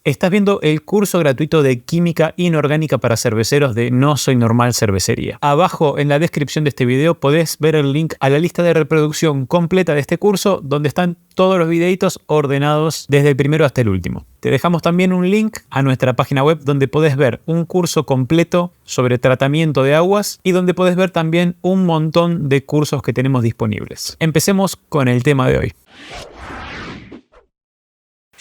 Estás viendo el curso gratuito de Química Inorgánica para Cerveceros de No Soy Normal Cervecería. Abajo en la descripción de este video podés ver el link a la lista de reproducción completa de este curso, donde están todos los videitos ordenados desde el primero hasta el último. Te dejamos también un link a nuestra página web donde podés ver un curso completo sobre tratamiento de aguas y donde podés ver también un montón de cursos que tenemos disponibles. Empecemos con el tema de hoy.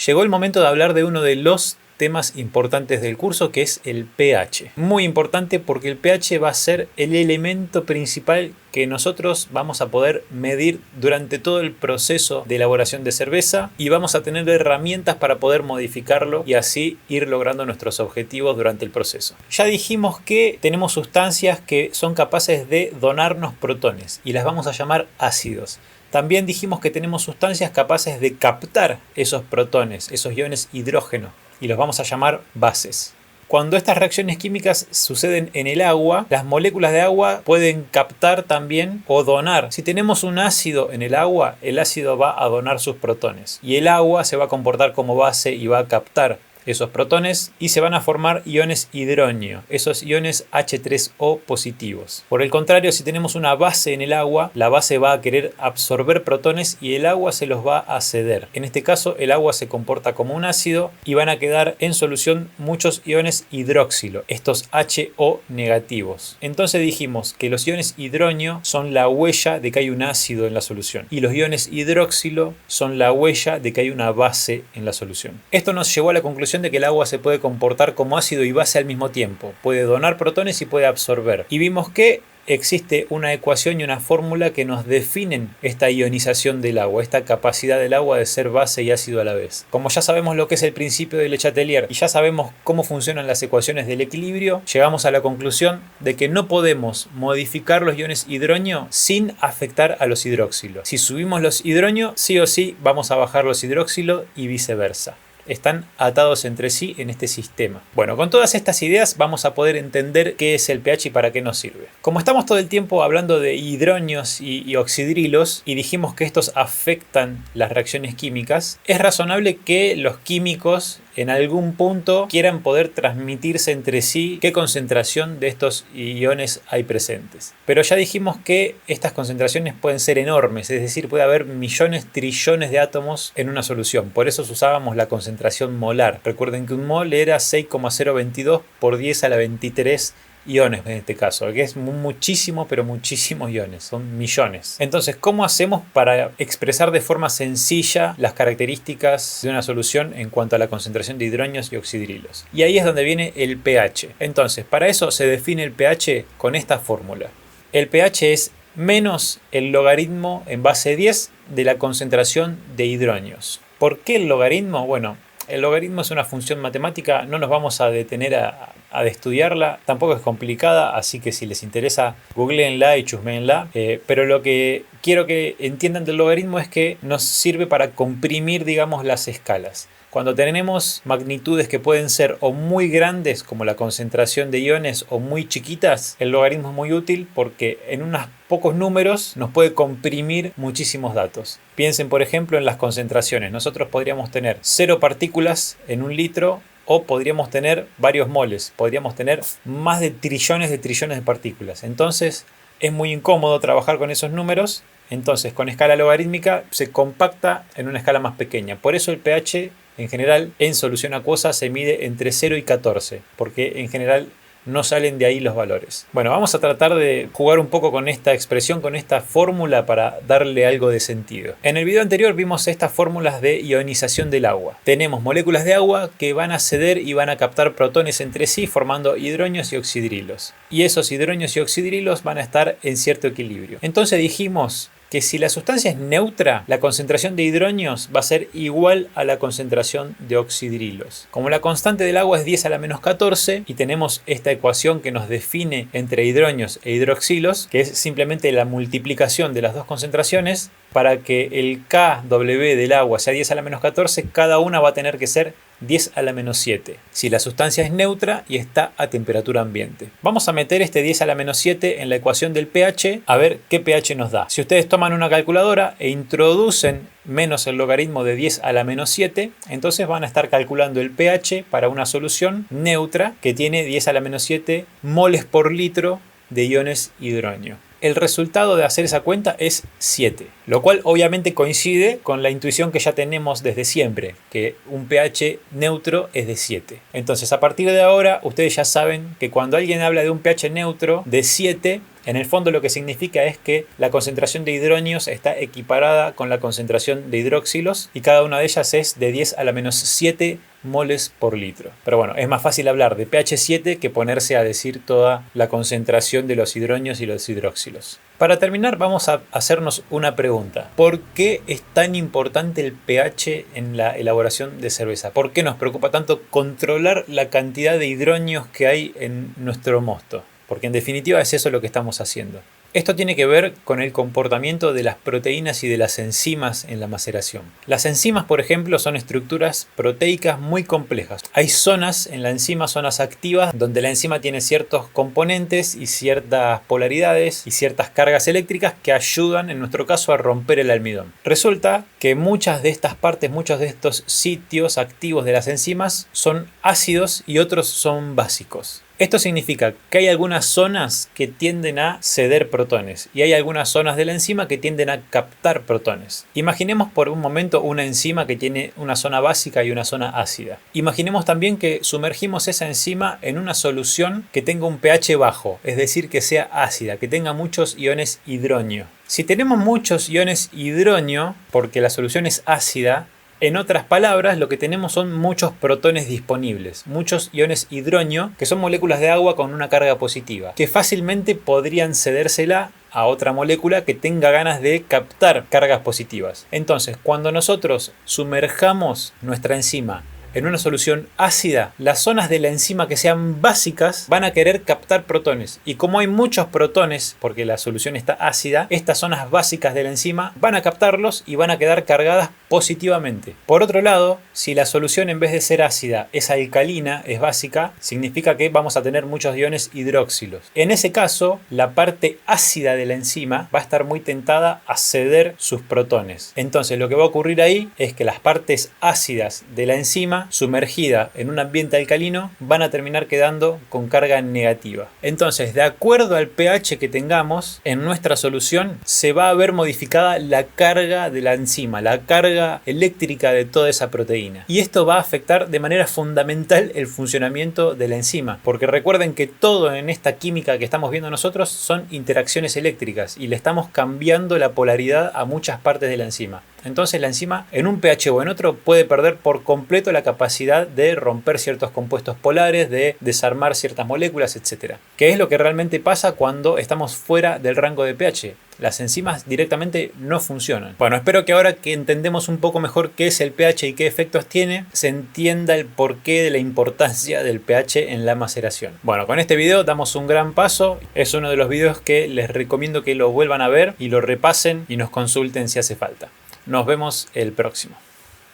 Llegó el momento de hablar de uno de los temas importantes del curso, que es el pH. Muy importante porque el pH va a ser el elemento principal que nosotros vamos a poder medir durante todo el proceso de elaboración de cerveza y vamos a tener herramientas para poder modificarlo y así ir logrando nuestros objetivos durante el proceso. Ya dijimos que tenemos sustancias que son capaces de donarnos protones y las vamos a llamar ácidos. También dijimos que tenemos sustancias capaces de captar esos protones, esos iones hidrógeno, y los vamos a llamar bases. Cuando estas reacciones químicas suceden en el agua, las moléculas de agua pueden captar también o donar. Si tenemos un ácido en el agua, el ácido va a donar sus protones y el agua se va a comportar como base y va a captar esos protones y se van a formar iones hidróneo, esos iones H3O positivos. Por el contrario, si tenemos una base en el agua, la base va a querer absorber protones y el agua se los va a ceder. En este caso, el agua se comporta como un ácido y van a quedar en solución muchos iones hidróxilo, estos HO negativos. Entonces dijimos que los iones hidróneo son la huella de que hay un ácido en la solución y los iones hidróxilo son la huella de que hay una base en la solución. Esto nos llevó a la conclusión de que el agua se puede comportar como ácido y base al mismo tiempo. Puede donar protones y puede absorber. Y vimos que existe una ecuación y una fórmula que nos definen esta ionización del agua, esta capacidad del agua de ser base y ácido a la vez. Como ya sabemos lo que es el principio de Le Chatelier y ya sabemos cómo funcionan las ecuaciones del equilibrio, llegamos a la conclusión de que no podemos modificar los iones hidróneo sin afectar a los hidróxilos. Si subimos los hidróneo, sí o sí vamos a bajar los hidróxilos y viceversa. Están atados entre sí en este sistema. Bueno, con todas estas ideas vamos a poder entender qué es el pH y para qué nos sirve. Como estamos todo el tiempo hablando de hidróneos y oxidrilos y dijimos que estos afectan las reacciones químicas, es razonable que los químicos en algún punto quieran poder transmitirse entre sí qué concentración de estos iones hay presentes. Pero ya dijimos que estas concentraciones pueden ser enormes, es decir, puede haber millones, trillones de átomos en una solución. Por eso usábamos la concentración molar. Recuerden que un mol era 6,022 por 10 a la 23 iones en este caso, que es muchísimo, pero muchísimos iones, son millones. Entonces, ¿cómo hacemos para expresar de forma sencilla las características de una solución en cuanto a la concentración de hidróneos y oxidrilos? Y ahí es donde viene el pH. Entonces, para eso se define el pH con esta fórmula. El pH es menos el logaritmo en base 10 de la concentración de hidróneos. ¿Por qué el logaritmo? Bueno, el logaritmo es una función matemática, no nos vamos a detener a estudiarla, tampoco es complicada, así que si les interesa, googleenla y chusmeenla. Pero lo que quiero que entiendan del logaritmo es que nos sirve para comprimir, digamos, las escalas. Cuando tenemos magnitudes que pueden ser o muy grandes, como la concentración de iones, o muy chiquitas, el logaritmo es muy útil porque en unos pocos números nos puede comprimir muchísimos datos. Piensen, por ejemplo, en las concentraciones. Nosotros podríamos tener 0 partículas en un litro o podríamos tener varios moles. Podríamos tener más de trillones de partículas. Entonces es muy incómodo trabajar con esos números. Entonces con escala logarítmica se compacta en una escala más pequeña. Por eso el pH en general en solución acuosa se mide entre 0 y 14, porque en general no salen de ahí los valores. Bueno, vamos a tratar de jugar un poco con esta expresión, con esta fórmula para darle algo de sentido. En el video anterior vimos estas fórmulas de ionización del agua. Tenemos moléculas de agua que van a ceder y van a captar protones entre sí formando hidróneos y oxidrilos. Y esos hidróneos y oxidrilos van a estar en cierto equilibrio. Entonces dijimos que si la sustancia es neutra, la concentración de hidróneos va a ser igual a la concentración de oxidrilos. Como la constante del agua es 10 a la menos 14 y tenemos esta ecuación que nos define entre hidróneos e hidroxilos, que es simplemente la multiplicación de las dos concentraciones, para que el kW del agua sea 10 a la menos 14, cada una va a tener que ser 10 a la menos 7, si la sustancia es neutra y está a temperatura ambiente. Vamos a meter este 10 a la menos 7 en la ecuación del pH a ver qué pH nos da. Si ustedes toman una calculadora e introducen menos el logaritmo de 10 a la menos 7, entonces van a estar calculando el pH para una solución neutra que tiene 10 a la menos 7 moles por litro de iones hidronio. El resultado de hacer esa cuenta es 7, lo cual obviamente coincide con la intuición que ya tenemos desde siempre, que un pH neutro es de 7. Entonces, a partir de ahora, ustedes ya saben que cuando alguien habla de un pH neutro de 7, en el fondo lo que significa es que la concentración de hidronios está equiparada con la concentración de hidróxilos y cada una de ellas es de 10 a la menos 7 moles por litro. Pero bueno, es más fácil hablar de pH 7 que ponerse a decir toda la concentración de los hidronios y los hidróxilos. Para terminar, vamos a hacernos una pregunta. ¿Por qué es tan importante el pH en la elaboración de cerveza? ¿Por qué nos preocupa tanto controlar la cantidad de hidronios que hay en nuestro mosto? Porque en definitiva es eso lo que estamos haciendo. Esto tiene que ver con el comportamiento de las proteínas y de las enzimas en la maceración. Las enzimas, por ejemplo, son estructuras proteicas muy complejas. Hay zonas en la enzima, zonas activas, donde la enzima tiene ciertos componentes y ciertas polaridades y ciertas cargas eléctricas que ayudan, en nuestro caso, a romper el almidón. Resulta que muchas de estas partes, muchos de estos sitios activos de las enzimas son ácidos y otros son básicos. Esto significa que hay algunas zonas que tienden a ceder protones y hay algunas zonas de la enzima que tienden a captar protones. Imaginemos por un momento una enzima que tiene una zona básica y una zona ácida. Imaginemos también que sumergimos esa enzima en una solución que tenga un pH bajo, es decir, que sea ácida, que tenga muchos iones hidronio. Si tenemos muchos iones hidronio, porque la solución es ácida, en otras palabras, lo que tenemos son muchos protones disponibles, muchos iones hidronio, que son moléculas de agua con una carga positiva, que fácilmente podrían cedérsela a otra molécula que tenga ganas de captar cargas positivas. Entonces, cuando nosotros sumerjamos nuestra enzima en una solución ácida, las zonas de la enzima que sean básicas van a querer captar protones. Y como hay muchos protones, porque la solución está ácida, estas zonas básicas de la enzima van a captarlos y van a quedar cargadas positivamente. Por otro lado, si la solución en vez de ser ácida es alcalina, es básica, significa que vamos a tener muchos iones hidróxilos. En ese caso, la parte ácida de la enzima va a estar muy tentada a ceder sus protones. Entonces, lo que va a ocurrir ahí es que las partes ácidas de la enzima sumergida en un ambiente alcalino van a terminar quedando con carga negativa. Entonces, de acuerdo al pH que tengamos en nuestra solución, se va a ver modificada la carga de la enzima, la carga eléctrica de toda esa proteína. Y esto va a afectar de manera fundamental el funcionamiento de la enzima, porque recuerden que todo en esta química que estamos viendo nosotros son interacciones eléctricas y le estamos cambiando la polaridad a muchas partes de la enzima. Entonces la enzima en un pH o en otro puede perder por completo la capacidad de romper ciertos compuestos polares, de desarmar ciertas moléculas, etc. ¿Qué es lo que realmente pasa cuando estamos fuera del rango de pH? Las enzimas directamente no funcionan. Bueno, espero que ahora que entendemos un poco mejor qué es el pH y qué efectos tiene, se entienda el porqué de la importancia del pH en la maceración. Bueno, con este video damos un gran paso. Es uno de los videos que les recomiendo que lo vuelvan a ver y lo repasen y nos consulten si hace falta. Nos vemos el próximo.